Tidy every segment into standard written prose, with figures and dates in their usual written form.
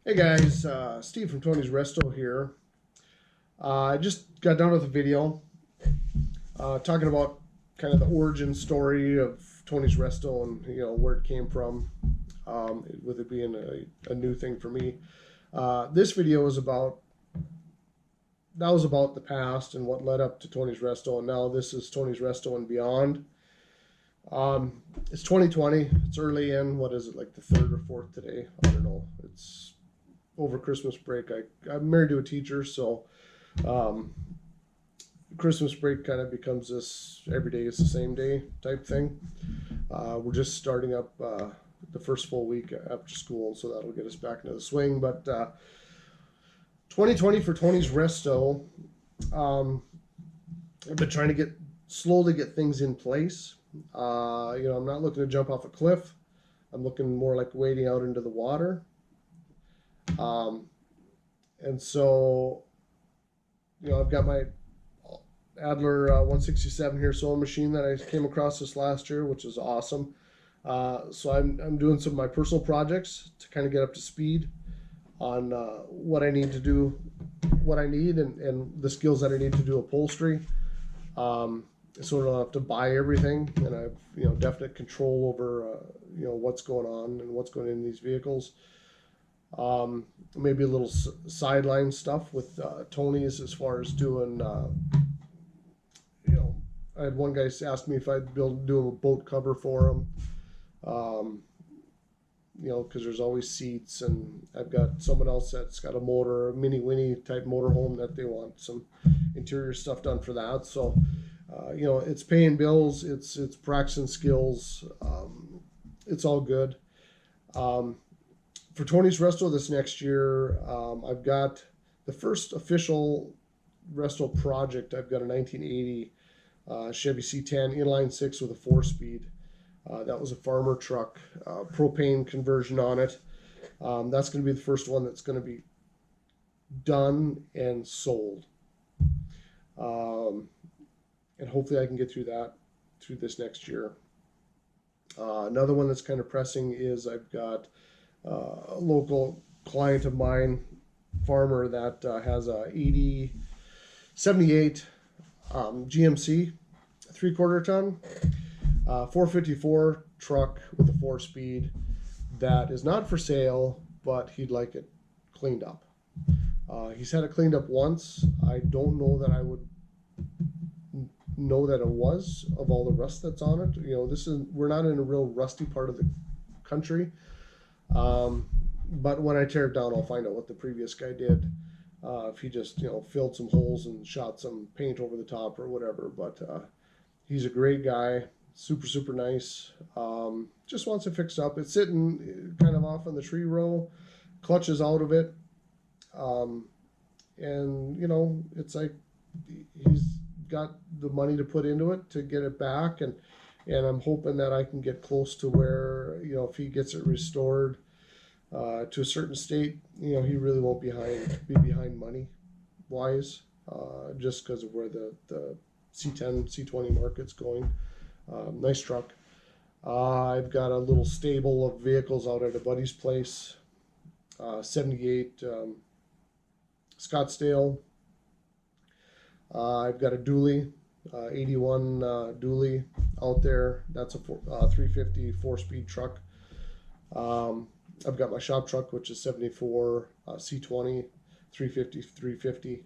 Hey guys, Steve from Tony's Resto here. I just got done with a video talking about kind of the origin story of Tony's Resto and where it came from, with it being a new thing for me. This video is about that was about the past and what led up to Tony's Resto, and now this is Tony's Resto and beyond. It's 2020. It's early in. What is it, like the third or fourth today? I don't know. It's over Christmas break. I'm married to a teacher, so um, Christmas break kind of becomes this every day is the same day type thing. We're just starting up the first full week after school, so that'll get us back into the swing. But 2020 for Tony's Resto, um, I've been trying to slowly get things in place. I'm not looking to jump off a cliff. I'm looking more like wading out into the water. Um, and so, I've got my Adler 167 here sewing machine that I came across this last year, which is awesome. So I'm doing some of my personal projects to kind of get up to speed on what I need to do, what I need, and the skills that I need to do upholstery. So I don't have to buy everything, and I have definite control over what's going on and what's going in these vehicles. Maybe a little sideline stuff with Tony's as far as doing. I had one guy ask me if I'd do a boat cover for him. Um, because there's always seats, and I've got someone else that's got a motor, a mini Winnie type motorhome that they want some interior stuff done for that. So, it's paying bills, it's practicing skills, it's all good. Um, for Tony's Resto this next year, I've got the first official Resto project. I've got a 1980 Chevy C10 inline six with a 4-speed. That was a farmer truck, propane conversion on it. That's going to be the first one that's going to be done and sold. Um, and hopefully I can get through this next year. Another one that's kind of pressing is I've got a local client of mine, farmer, that has a 78 GMC 3/4 ton 454 truck with a 4-speed that is not for sale, but he'd like it cleaned up. He's had it cleaned up once. I don't know that I would know that it was, of all the rust that's on it. We're not in a real rusty part of the country. But when I tear it down, I'll find out what the previous guy did. If he just filled some holes and shot some paint over the top or whatever. But he's a great guy, super nice. Just wants it fixed up. It's sitting kind of off on the tree row, clutches out of it, and it's like he's got the money to put into it to get it back, and I'm hoping that I can get close to where if he gets it restored to a certain state, he really won't be behind money wise, just because of where the C10 C20 market's going. Nice truck. I've got a little stable of vehicles out at a buddy's place. 78 Scottsdale. I've got a dually, 81 dually out there. That's a 350 4-speed truck. I've got my shop truck, which is 74 C20 350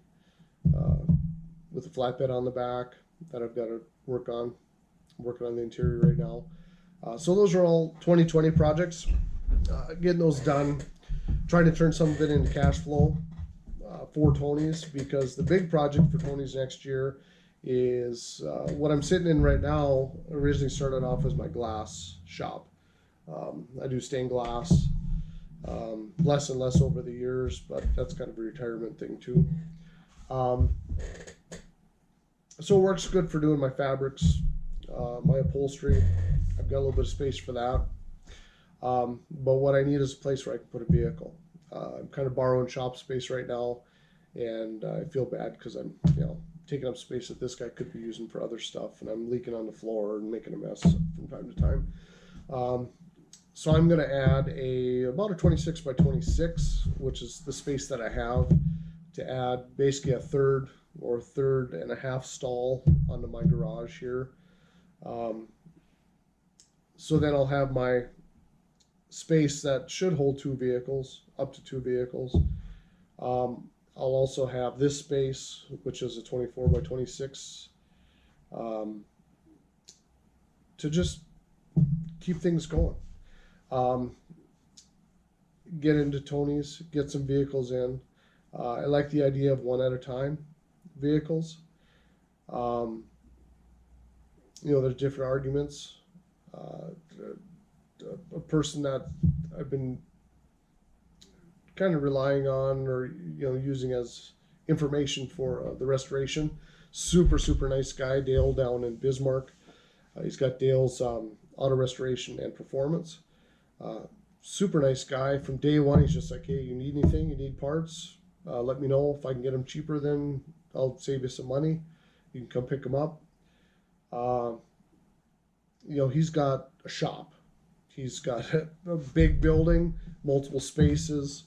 with a flatbed on the back that I've got to work on. I'm working on the interior right now. So those are all 2020 projects. Getting those done, trying to turn some of it into cash flow for Tony's, because the big project for Tony's next year is what I'm sitting in right now. Originally started off as my glass shop. I do stained glass, less and less over the years, but that's kind of a retirement thing too. So it works good for doing my fabrics, my upholstery. I've got a little bit of space for that. But what I need is a place where I can put a vehicle. I'm kind of borrowing shop space right now, and I feel bad because I'm, taking up space that this guy could be using for other stuff, and I'm leaking on the floor and making a mess from time to time. So I'm going to add about a 26 by 26, which is the space that I have, to add basically a third or third and a half stall onto my garage here. So then I'll have my space that should hold two vehicles, up to two vehicles. I'll also have this space, which is a 24 by 26, to just keep things going. Get into Tony's, get some vehicles in. I like the idea of one at a time vehicles. There's different arguments. A person that I've been kind of relying on or using as information for the restoration. Super nice guy, Dale down in Bismarck. He's got Dale's auto restoration and performance. Super nice guy. From day one, he's just like, hey, you need anything? You need parts? Let me know. If I can get them cheaper, then I'll save you some money. You can come pick them up. He's got a shop. He's got a big building, multiple spaces.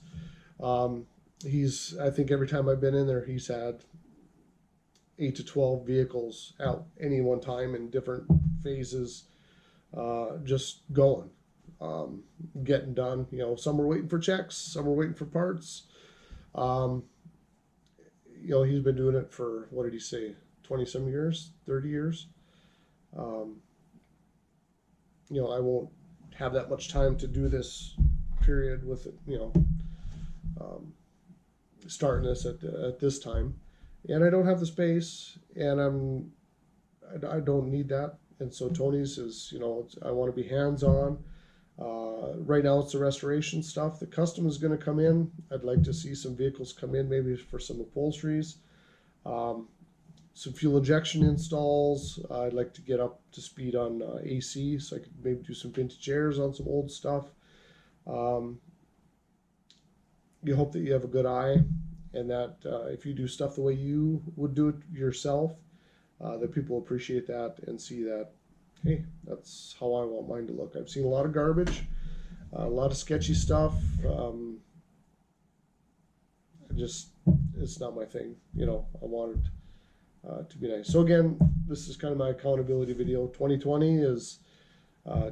I think every time I've been in there, he's had 8 to 12 vehicles out any one time in different phases, just going, getting done. Some are waiting for checks, some are waiting for parts. He's been doing it for, what did he say, 20 some years, 30 years. I won't have that much time to do this period with it, starting this at this time, and I don't have the space, and I don't need that. And so Tony's is, I want to be hands-on. Right now it's the restoration stuff. The custom is going to come in. I'd like to see some vehicles come in, maybe for some upholsteries, some fuel injection installs. I'd like to get up to speed on AC, so I could maybe do some vintage airs on some old stuff. You hope that you have a good eye, and that if you do stuff the way you would do it yourself, that people appreciate that and see that, hey, that's how I want mine to look. I've seen a lot of garbage, a lot of sketchy stuff. It's not my thing. I want it to be nice. So again, this is kind of my accountability video. 2020 is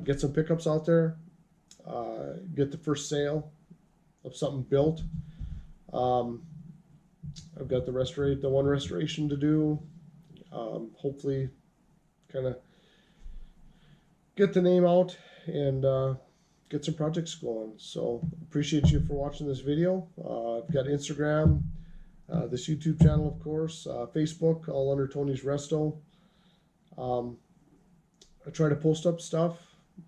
get some pickups out there, get the first sale of something built. I've got the one restoration to do. Hopefully kind of get the name out and get some projects going. So appreciate you for watching this video. I've got Instagram, this YouTube channel, of course, Facebook, all under Tony's Resto. I try to post up stuff.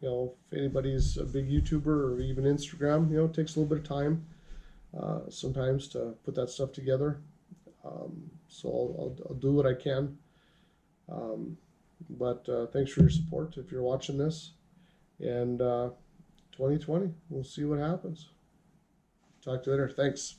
If anybody's a big YouTuber or even Instagram, it takes a little bit of time sometimes to put that stuff together. So I'll do what I can. But thanks for your support if you're watching this. And 2020, we'll see what happens. Talk to you later. Thanks.